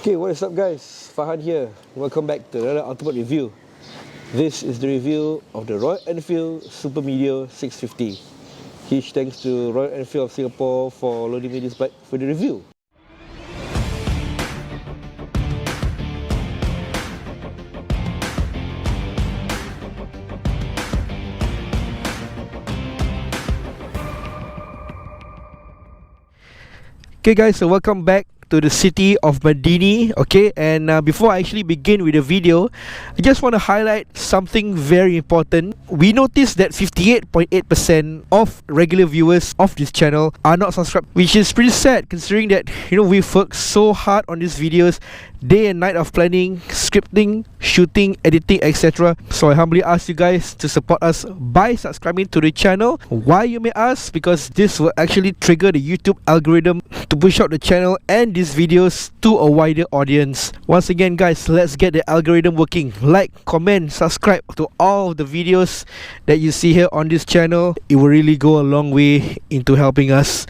Okay, what is up guys? Farhan here. Welcome back to another ultimate review. This is the review of the Royal Enfield Super Meteor 650. Huge thanks to Royal Enfield of Singapore for loading me this bike for the review. Okay guys, so welcome back to the city of Madini. Okay, and before I actually begin with the video, I just want to highlight something very important. We noticed that 58.8% of regular viewers of this channel are not subscribed, which is pretty sad considering that, you know, we've worked so hard on these videos, day and night of planning, scripting, shooting, editing, etc. So I humbly ask you guys to support us by subscribing to the channel. Why, you may ask? Because this will actually trigger the YouTube algorithm to push out the channel and these videos to a wider audience. Once again guys, let's get the algorithm working. Like, comment, subscribe to all of the videos that you see here on this channel. It will really go a long way into helping us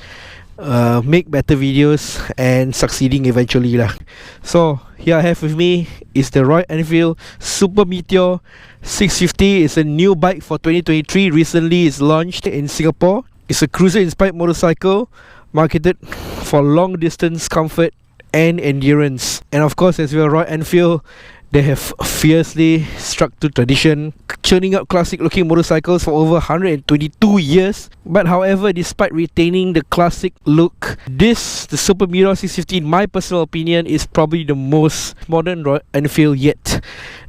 make better videos and succeeding eventually lah. So here I have with me is the Royal Enfield Super Meteor 650. It's a new bike for 2023. Recently it's launched in Singapore. It's a cruiser inspired motorcycle marketed for long distance comfort and endurance. And of course, as we are Royal Enfield, they have fiercely stuck to tradition, churning out classic looking motorcycles for over 122 years. But however, despite retaining the classic look, the Super Meteor 650, in my personal opinion, is probably the most modern Royal Enfield yet.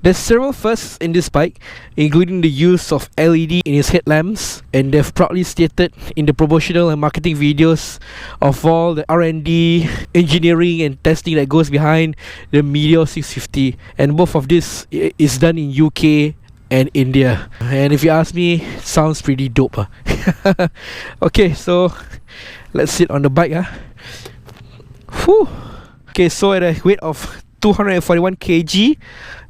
There's several firsts in this bike, including the use of LED in its headlamps, and they've proudly stated in the promotional and marketing videos of all the R&D, engineering and testing that goes behind the Meteor 650. And both of this is done in UK and India. And if you ask me, it sounds pretty dope. Okay, so let's sit on the bike. Whew. Okay, so at a weight of 241 kg,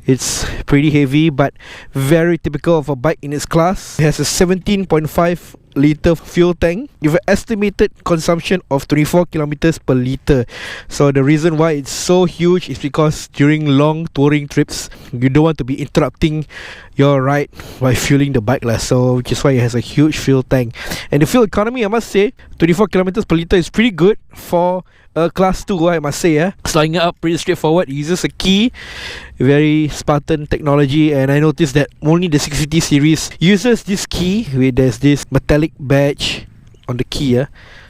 it's pretty heavy but very typical of a bike in its class. It has a 17.5 litre fuel tank with an estimated consumption of 24 kilometers per litre. So the reason why it's so huge is because during long touring trips, you don't want to be interrupting your ride by fueling the bike lah. So which is why it has a huge fuel tank. And the fuel economy, I must say, 24 kilometers per litre is pretty good for a class 2, I must say. Sliding it up pretty straightforward. It uses a key, very Spartan technology, and I noticed that only the 650 series uses this key where there's this metallic badge on the key.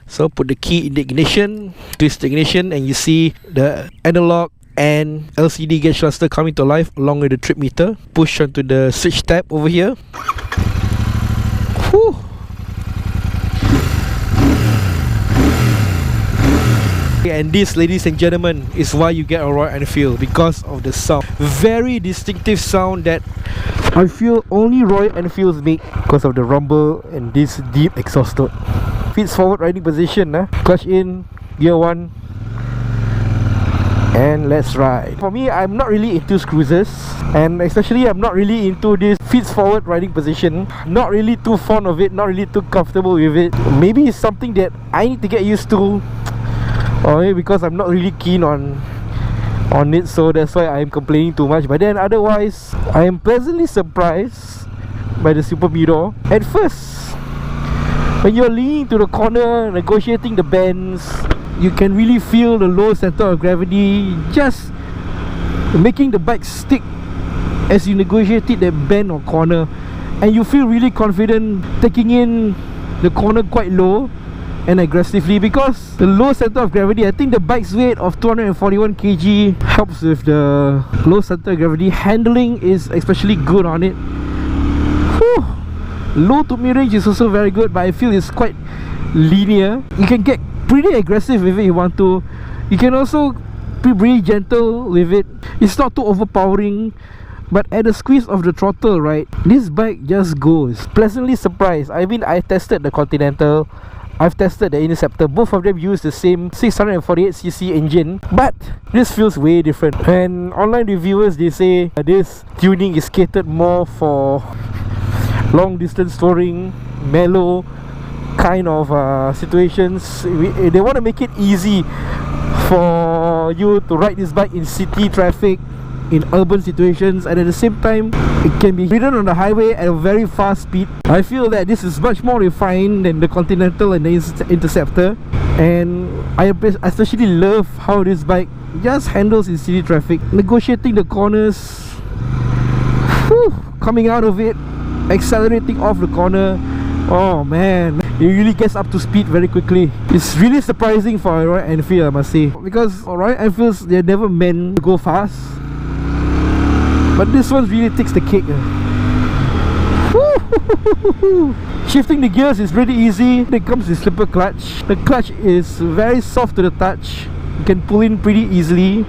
So put the key in the ignition, twist the ignition, and you see the analog and LCD gauge cluster coming to life along with the trip meter. Push onto the switch tab over here. Whew. And this, ladies and gentlemen, is why you get a Royal Enfield, because of the sound. Very distinctive sound that I feel only Royal Enfields make, because of the rumble and this deep exhaust note. Feet forward riding position, clutch in, gear 1, and let's ride. For me, I'm not really into cruisers, and especially I'm not really into this feet forward riding position. Not really too fond of it, not really too comfortable with it. Maybe it's something that I need to get used to, or maybe because I'm not really keen on it, so that's why I'm complaining too much. But then otherwise, I am pleasantly surprised by the Super Meteor. At first, when you're leaning to the corner, negotiating the bends, you can really feel the low center of gravity just making the bike stick as you negotiate that bend or corner. And you feel really confident taking in the corner quite low and aggressively, because the low center of gravity, I think the bike's weight of 241 kg helps with the low center of gravity. Handling is especially good on it. Whew. Low to mid range is also very good, but I feel it's quite linear. You can get pretty aggressive with it if you want to. You can also be really gentle with it. It's not too overpowering, but at the squeeze of the throttle, right, this bike just goes. Pleasantly surprised. I mean, I tested the Continental, I've tested the Interceptor. Both of them use the same 648cc engine, but this feels way different. And online reviewers, they say this tuning is catered more for long distance touring, mellow kind of situations. They want to make it easy for you to ride this bike in city traffic, in urban situations, and at the same time it can be ridden on the highway at a very fast speed. I feel that this is much more refined than the Continental and the Interceptor, and I especially love how this bike just handles in city traffic, negotiating the corners, coming out of it, accelerating off the corner. Oh man, it really gets up to speed very quickly. It's really surprising for a Royal Enfield, I must say, because Royal Enfields, they're never meant to go fast, but this one really takes the cake. Shifting the gears is pretty easy. It comes with slipper clutch. The clutch is very soft to the touch. You can pull in pretty easily.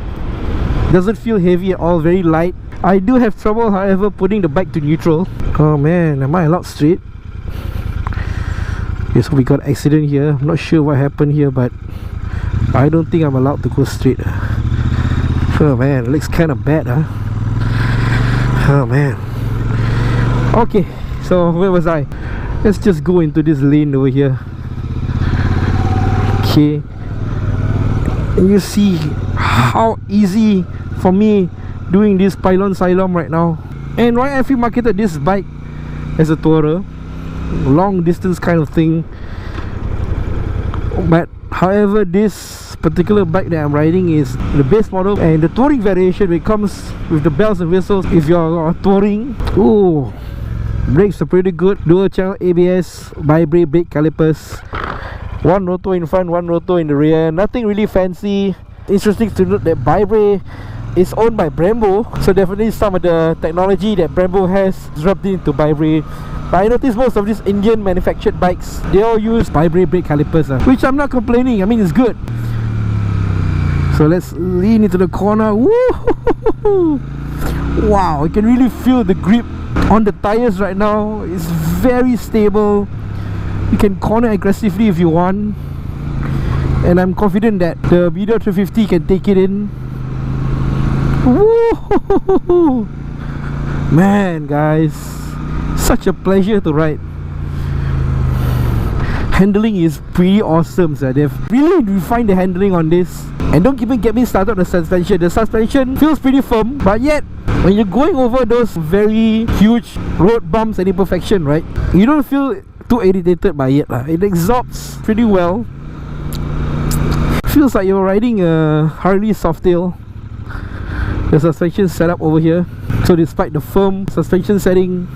Doesn't feel heavy at all, very light. I do have trouble, however, putting the bike to neutral. Oh man, am I allowed straight? Okay, so we got an accident here. I'm not sure what happened here, but I don't think I'm allowed to go straight. Oh man, it looks kind of bad, huh? Oh man. Okay, so where was I? Let's just go into this lane over here. Okay, and you see how easy for me doing this pylon slalom right now. And Royal Enfield marketed this bike as a tourer, long distance kind of thing, but however, this particular bike that I'm riding is the base model, and the touring variation, it comes with the bells and whistles if you're touring. Ooh, brakes are pretty good, dual channel ABS, bi-brake brake calipers, one rotor in front, one rotor in the rear. Nothing really fancy. Interesting to note that bi-brake is owned by Brembo, so definitely some of the technology that Brembo has dropped into bi-brake. But I noticed most of these Indian manufactured bikes, they all use bi-brake brake calipers, which I'm not complaining. I mean, it's good. So let's lean into the corner. Woo! Wow, I can really feel the grip on the tires right now. It's very stable. You can corner aggressively if you want, and I'm confident that the Meteor 350 can take it in. Woo! Man, guys, such a pleasure to ride. Handling is pretty awesome, so they've really refined the handling on this. And don't even get me started on the suspension. The suspension feels pretty firm, but yet when you're going over those very huge road bumps and imperfection, right, you don't feel too irritated by it. It absorbs pretty well. Feels like you're riding a Harley Softail. The suspension setup over here, so despite the firm suspension setting,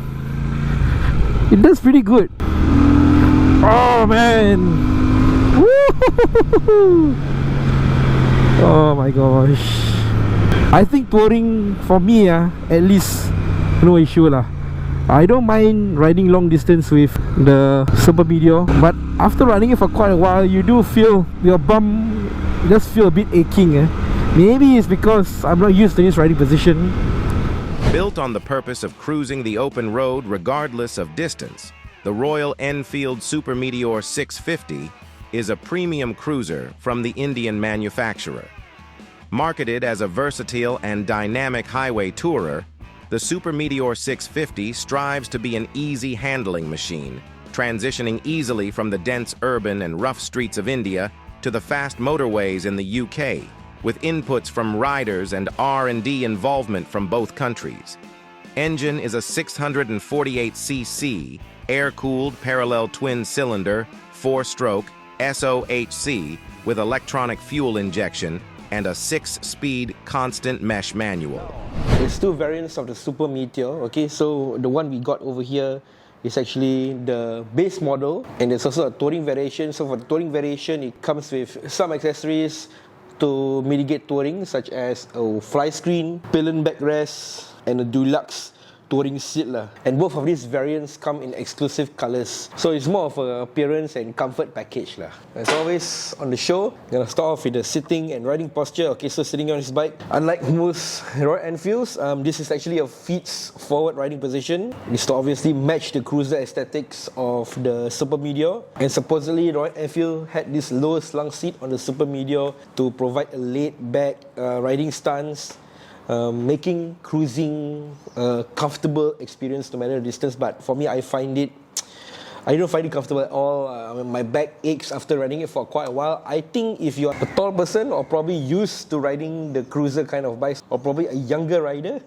it does pretty good. Oh man! Woo! Oh my gosh! I think touring for me, at least, no issue lah. I don't mind riding long distance with the Super Meteor, but after riding it for quite a while, you do feel your bum just feel a bit aching. Maybe it's because I'm not used to this riding position. Built on the purpose of cruising the open road regardless of distance, the Royal Enfield Super Meteor 650 is a premium cruiser from the Indian manufacturer. Marketed as a versatile and dynamic highway tourer, the Super Meteor 650 strives to be an easy handling machine, transitioning easily from the dense urban and rough streets of India to the fast motorways in the UK, with inputs from riders and R&D involvement from both countries. Engine is a 648cc, air-cooled parallel twin-cylinder, 4-stroke, SOHC, with electronic fuel injection, and a 6-speed constant mesh manual. There's two variants of the Super Meteor. Okay, so the one we got over here is actually the base model, and there's also a touring variation. So for the touring variation, it comes with some accessories to mitigate touring, such as a fly screen, pillion backrest, and a deluxe touring seat lah. And both of these variants come in exclusive colors, so it's more of an appearance and comfort package lah. As always on the show, I'm gonna start off with the sitting and riding posture. Okay, so sitting on this bike, unlike most Royal Enfields, this is actually a feet forward riding position. It's to obviously match the cruiser aesthetics of the Super Meteor, and supposedly Royal Enfield had this lower slung seat on the Super Meteor to provide a laid back riding stance, making cruising a comfortable experience no matter the distance. But for me, I find it I don't find it comfortable at all. My back aches after riding it for quite a while. I think if you're a tall person or probably used to riding the cruiser kind of bikes, or probably a younger rider,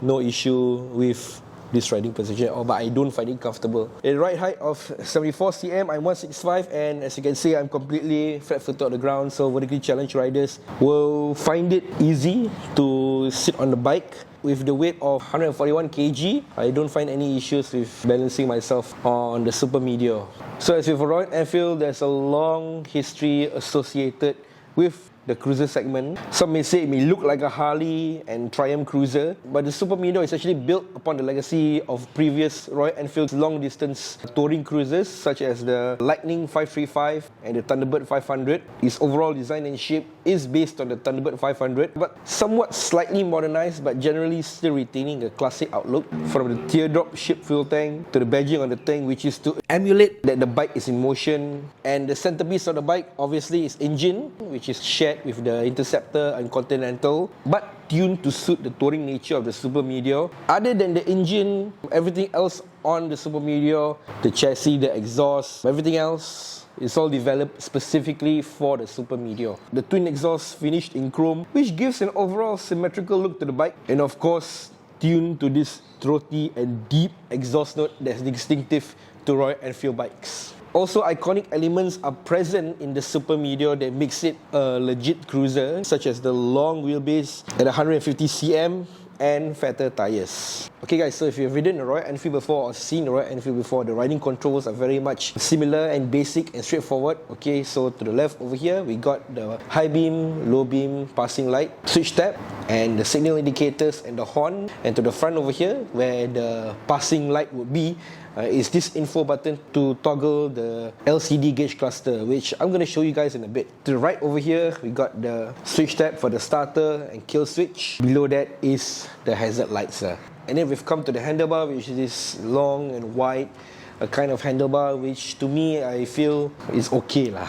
no issue with this riding position at all, but I don't find it comfortable. A ride height of 74 cm, I'm 165, and as you can see, I'm completely flat-footed on the ground, so vertically challenged riders will find it easy to sit on the bike. With the weight of 141 kg, I don't find any issues with balancing myself on the Super Meteor. So as with Royal Enfield, there's a long history associated with the cruiser segment. Some may say it may look like a Harley and Triumph cruiser, but the Super Meteor is actually built upon the legacy of previous Royal Enfield long-distance touring cruisers such as the Lightning 535 and the Thunderbird 500. Its overall design and shape is based on the Thunderbird 500, but somewhat slightly modernized, but generally still retaining a classic outlook. From the teardrop-shaped fuel tank to the badging on the tank, which is to emulate that the bike is in motion. And the centerpiece of the bike obviously is engine, which is shared with the Interceptor and Continental, but tuned to suit the touring nature of the Super Meteor. Other than the engine, everything else on the Super Meteor, the chassis, the exhaust, everything else is all developed specifically for the Super Meteor. The twin exhaust finished in chrome, which gives an overall symmetrical look to the bike, and of course tuned to this throaty and deep exhaust note that's distinctive to Royal Enfield bikes. Also, iconic elements are present in the Super Meteor that makes it a legit cruiser, such as the long wheelbase at 150 cm and fatter tyres. Okay guys, so if you've ridden a Royal Enfield before or seen a Royal Enfield before, the riding controls are very much similar and basic and straightforward. Okay, so to the left over here, we got the high beam, low beam, passing light, switch tab, and the signal indicators and the horn. And to the front over here, where the passing light would be, is this info button to toggle the LCD gauge cluster, which I'm going to show you guys in a bit. To the right over here, we got the switch tab for the starter and kill switch. Below that is the hazard lights. And then we've come to the handlebar, which is this long and wide a kind of handlebar, which to me I feel is okay lah.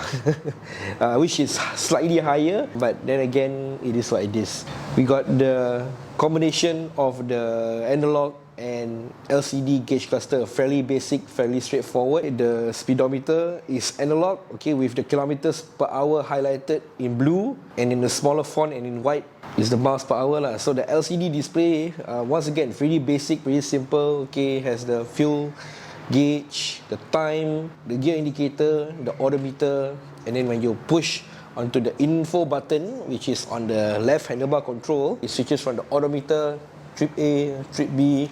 Which is slightly higher, but then again it is what it is. We got the combination of the analog and LCD gauge cluster, fairly basic, fairly straightforward. The speedometer is analog, okay, with the kilometers per hour highlighted in blue, and in the smaller font and in white is the miles per hour lah. So the LCD display, once again, pretty basic, pretty simple, okay, has the fuel gauge, the time, the gear indicator, the odometer, and then when you push onto the info button, which is on the left handlebar control, it switches from the odometer, trip A, trip B,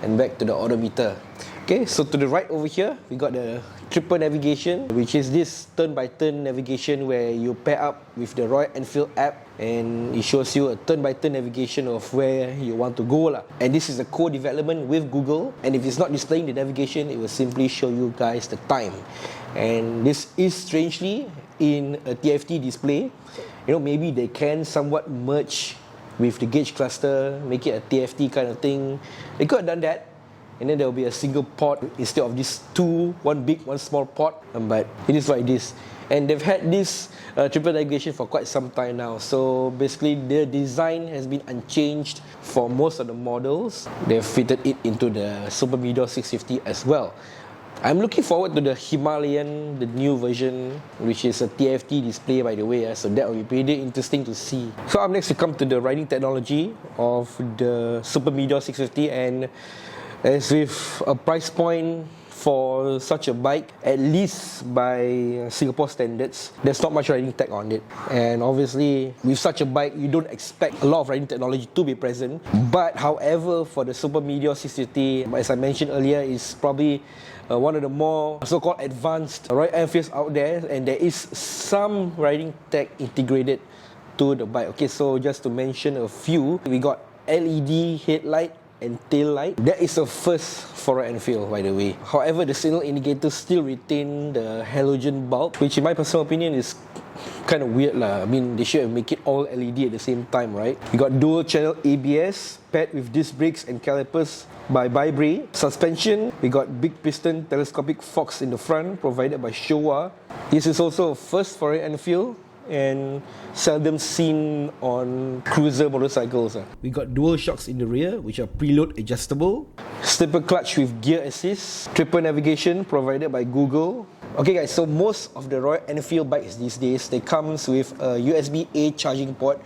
and back to the odometer. Okay, so to the right over here, we got the triple navigation, which is this turn-by-turn navigation where you pair up with the Royal Enfield app and it shows you a turn-by-turn navigation of where you want to go lah. And this is a co-development with Google, and if it's not displaying the navigation, it will simply show you guys the time. And this is strangely in a TFT display. You know, maybe they can somewhat merge with the gauge cluster, make it a TFT kind of thing. They could have done that, and then there will be a single port instead of these two, one big, one small port. But it is what it is. And they've had this triple navigation for quite some time now. So basically, the design has been unchanged for most of the models. They've fitted it into the Super Meteor 650 as well. I'm looking forward to the Himalayan, the new version, which is a TFT display by the way, so that will be pretty interesting to see. So up next we come to the riding technology of the Super Meteor 650, and as with a price point for such a bike, at least by Singapore standards, there's not much riding tech on it. And obviously, with such a bike, you don't expect a lot of riding technology to be present. But however, for the Super Meteor 650, as I mentioned earlier, is probably one of the more so-called advanced Royal Enfields out there, and there is some riding tech integrated to the bike. Okay, so just to mention a few, we got LED headlight and tail light. That is a first for Royal Enfield, by the way. However, the signal indicators still retain the halogen bulb, which in my personal opinion is kind of weird lah. I mean, they should have make it all LED at the same time, right? We got dual channel ABS paired with disc brakes and calipers by Bybre. Suspension, we got big piston telescopic forks in the front provided by Showa. This is also a first for Royal Enfield, and seldom seen on cruiser motorcycles. We got dual shocks in the rear, which are preload adjustable. Slipper clutch with gear assist. Triple navigation provided by Google. Okay guys, so most of the Royal Enfield bikes these days, they comes with a USB-A charging port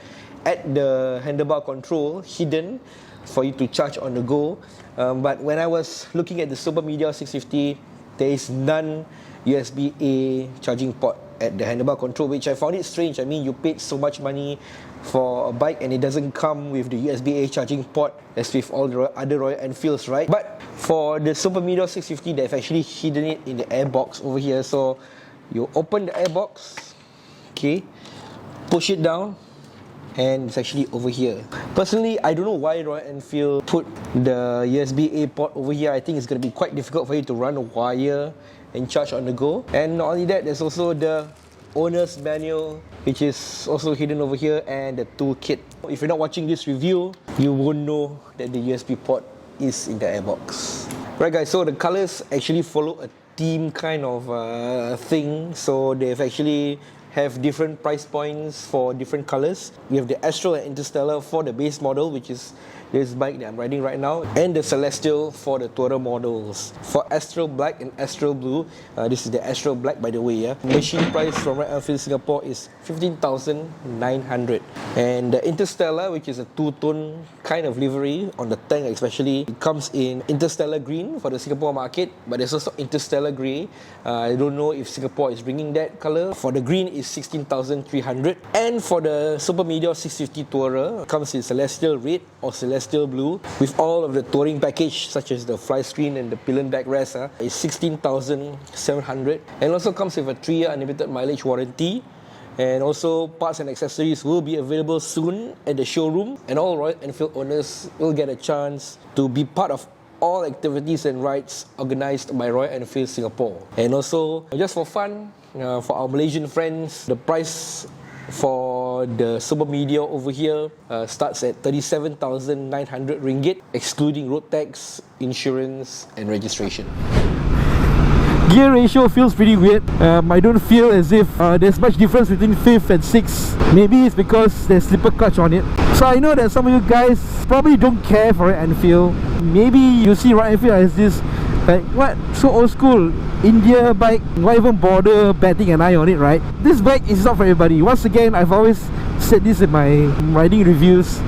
at the handlebar control, hidden for you to charge on the go. But when I was looking at the Super Meteor 650, there is none USB-A charging port at the handlebar control, which I found it strange. I mean, you paid so much money for a bike and it doesn't come with the USB-A charging port as with all the other Royal Enfields, right? But for the Super Meteor 650, they've actually hidden it in the airbox over here. So you open the airbox, okay, push it down, and it's actually over here. Personally, I don't know why Royal Enfield put the USB-A port over here. I think it's going to be quite difficult for you to run a wire and charge on the go. And not only that, there's also the owner's manual, which is also hidden over here, and the toolkit. If you're not watching this review, you won't know that the USB port is in the airbox. Right guys, so the colors actually follow a theme kind of thing. So they've actually have different price points for different colors. We have the Astral and Interstellar for the base model, which is this bike that I'm riding right now, and the Celestial for the tourer models. For Astral Black and Astral Blue, this is the Astral Black by the way, yeah. Machine price from Royal Enfield Singapore is 15,900. And the Interstellar, which is a two-tone kind of livery on the tank especially, it comes in Interstellar Green for the Singapore market, but there's also Interstellar Grey. I don't know if Singapore is bringing that color. For the green is 16,300. And for the Super Meteor 650 Tourer, it comes in Celestial Red or Celestial Blue with all of the touring package such as the fly screen and the pillion backrest is 16,700, and also comes with a 3-year unlimited mileage warranty. And also parts and accessories will be available soon at the showroom, and all Royal Enfield owners will get a chance to be part of all activities and rides organised by Royal Enfield Singapore. And also, just for fun, for our Malaysian friends, the price for the Super Meteor over here starts at 37,900 ringgit, excluding road tax, insurance and registration. Gear ratio feels pretty weird. I don't feel as if there's much difference between 5th and 6th. Maybe it's because there's slipper clutch on it. So I know that some of you guys probably don't care for Royal Enfield. Maybe you see Royal Enfield as this, like, what? So old school India bike, why even bother batting an eye on it, right? This bike is not for everybody. Once again, I've always said this in my riding reviews.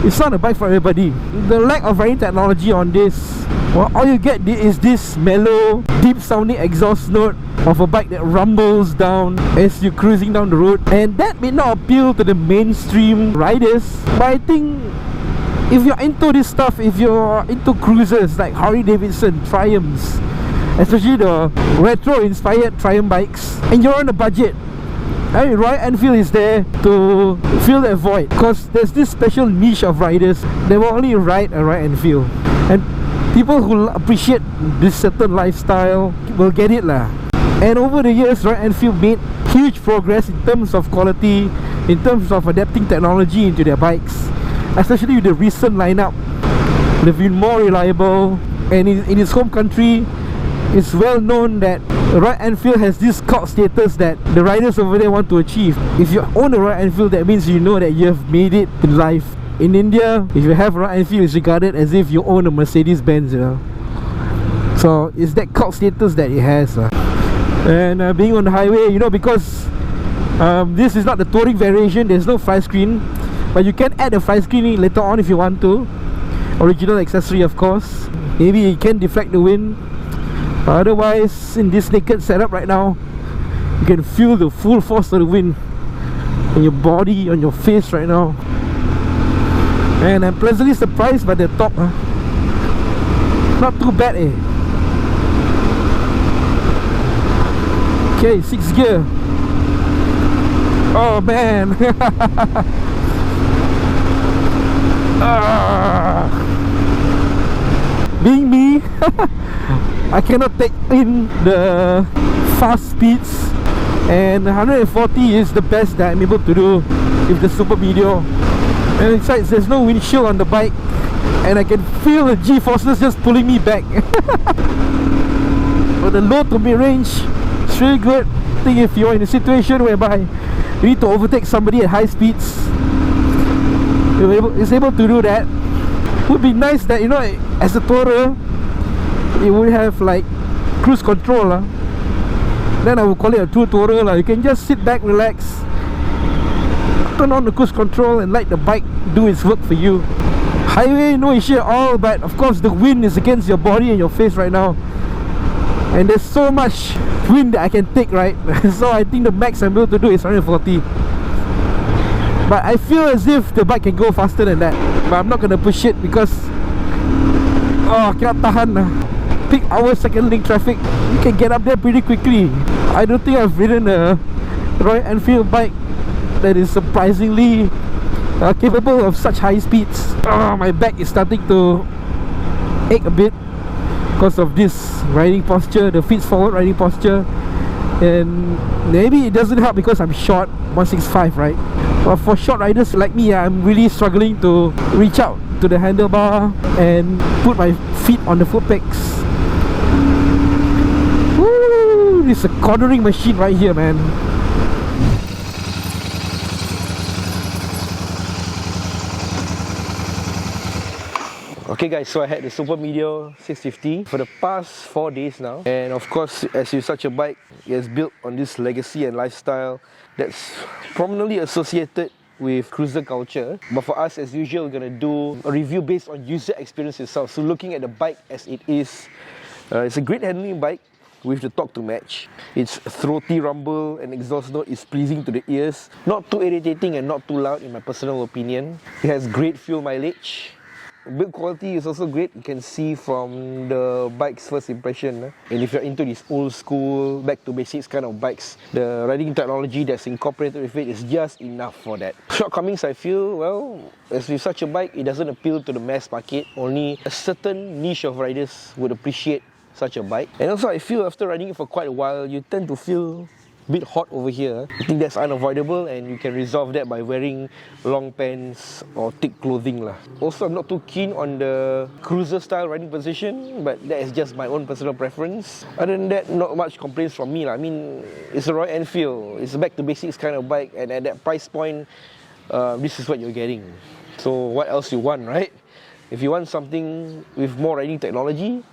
It's not a bike for everybody. The lack of riding technology on this, well, all you get is this mellow, deep sounding exhaust note of a bike that rumbles down as you're cruising down the road. And that may not appeal to the mainstream riders, but I think if you're into this stuff, if you're into cruisers like Harley Davidson, Triumphs, especially the retro inspired Triumph bikes, and you're on a budget, I mean, Royal Enfield is there to fill that void, because there's this special niche of riders that will only ride a Royal Enfield, and people who appreciate this certain lifestyle will get it lah. And over the years, Royal Enfield made huge progress in terms of quality, in terms of adapting technology into their bikes, especially with the recent lineup. They've been more reliable, and in its home country, it's well known that Royal Enfield has this cult status that the riders over there want to achieve. If you own a Royal Enfield, that means you know that you have made it in life. In India, if you have Royal Enfield, it's regarded as if you own a Mercedes-Benz, you know. So it's that cult status that it has. And being on the highway, you know, because this is not the touring variation, there's no fly screen, but you can add a fly screen later on if you want to. Original accessory, of course. Maybe it can deflect the wind. Otherwise, in this naked setup right now, you can feel the full force of the wind on your body, on your face right now. And I'm pleasantly surprised by the top. Not too bad, eh? Okay, 6th gear. Oh man. Being me, I cannot take in the fast speeds, and 140 is the best that I'm able to do with the Super Meteor. And besides, there's no windshield on the bike, and I can feel the G-forces just pulling me back. But the low to mid range, it's really good. think if you're in a situation whereby you need to overtake somebody at high speeds, it's able to do that. It would be nice that, you know, as a tourer, it would have like cruise control. Then I would call it a true tourer. You can just sit back, relax, turn on the cruise control and let the bike do its work for you. Highway, no issue at all, but of course the wind is against your body and your face right now. And there's so much wind that I can take, right? So I think the max I'm able to do is 140. But I feel as if the bike can go faster than that. But I'm not going to push it because I cannot tahan. Peak hour second link traffic, you can get up there pretty quickly. I don't think I've ridden a Royal Enfield bike that is surprisingly capable of such high speeds. My back is starting to ache a bit because of this riding posture, the feet forward riding posture. And maybe it doesn't help because I'm short, 165, right? But for short riders like me, I'm really struggling to reach out to the handlebar and put my feet on the foot pegs. Woo! It's a cornering machine right here, man. Okay guys, so I had the Super Meteor 650 for the past 4 days now. And of course, as with such a bike, it is built on this legacy and lifestyle that's prominently associated with cruiser culture. But for us, as usual, we're going to do a review based on user experience itself. So looking at the bike as it is, it's a great handling bike with the torque to match. Its throaty rumble and exhaust note is pleasing to the ears. Not too irritating and not too loud in my personal opinion. It has great fuel mileage. Build quality is also great. You can see from the bike's first impression. And if you're into this old school, back to basics kind of bikes, the riding technology that's incorporated with it is just enough for that. Shortcomings, I feel, well, as with such a bike, it doesn't appeal to the mass market. Only a certain niche of riders would appreciate such a bike. And also I feel after riding it for quite a while, you tend to feel a bit hot over here. I think that's unavoidable and you can resolve that by wearing long pants or thick clothing lah. Also, I'm not too keen on the cruiser style riding position, but that is just my own personal preference. Other than that, not much complaints from me lah. I mean, it's a Royal Enfield, it's a back to basics kind of bike, and at that price point, this is what you're getting. So what else you want, right? If you want something with more riding technology,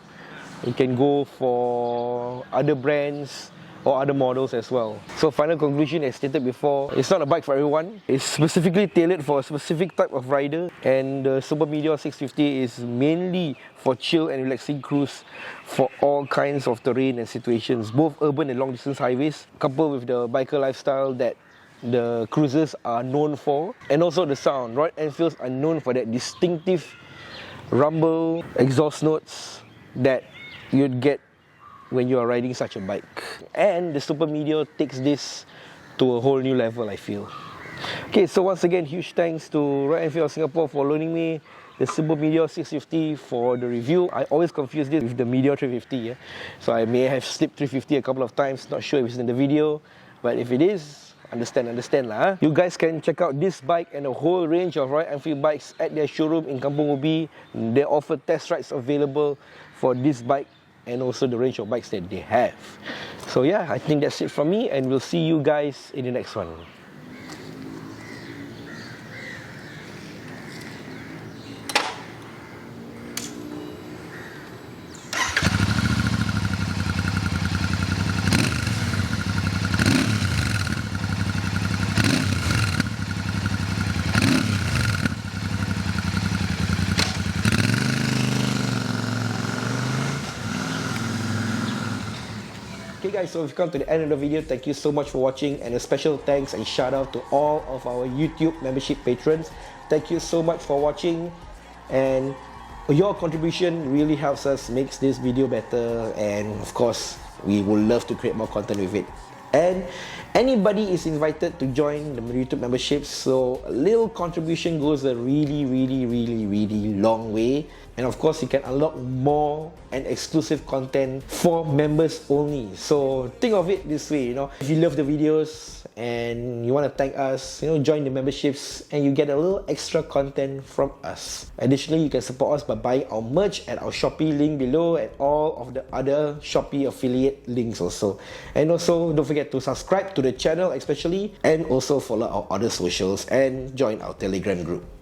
you can go for other brands or other models as well. So final conclusion, as stated before, it's not a bike for everyone. It's specifically tailored for a specific type of rider, and the Super Meteor 650 is mainly for chill and relaxing cruise for all kinds of terrain and situations, both urban and long distance highways, coupled with the biker lifestyle that the cruisers are known for. And also the sound. Royal Enfields are known for that distinctive rumble, exhaust notes that you'd get when you are riding such a bike. And the Super Meteor takes this to a whole new level, I feel. Okay, so once again, huge thanks to Royal Enfield Singapore for loaning me the Super Meteor 650 for the review. I always confuse this with the Meteor 350, yeah? So I may have slipped 350 a couple of times, not sure if it's in the video, but if it is, understand lah. You guys can check out this bike and a whole range of Royal Enfield bikes at their showroom in Kampong Ubi. They offer test rides available for this bike and also the range of bikes that they have. So yeah, I think that's it from me, and we'll see you guys in the next one. Okay guys, so we've come to the end of the video. Thank you so much for watching, and a special thanks and shout out to all of our YouTube membership patrons. Thank you so much for watching, and your contribution really helps us, makes this video better, and of course we would love to create more content with it. And anybody is invited to join the YouTube memberships, so a little contribution goes a really long way. And of course, you can unlock more and exclusive content for members only. So think of it this way, you know, if you love the videos and you want to thank us, join the memberships and you get a little extra content from us. Additionally, you can support us by buying our merch at our Shopee link below and all of the other Shopee affiliate links also. And also, don't forget to subscribe to the channel especially, and also follow our other socials and join our Telegram group.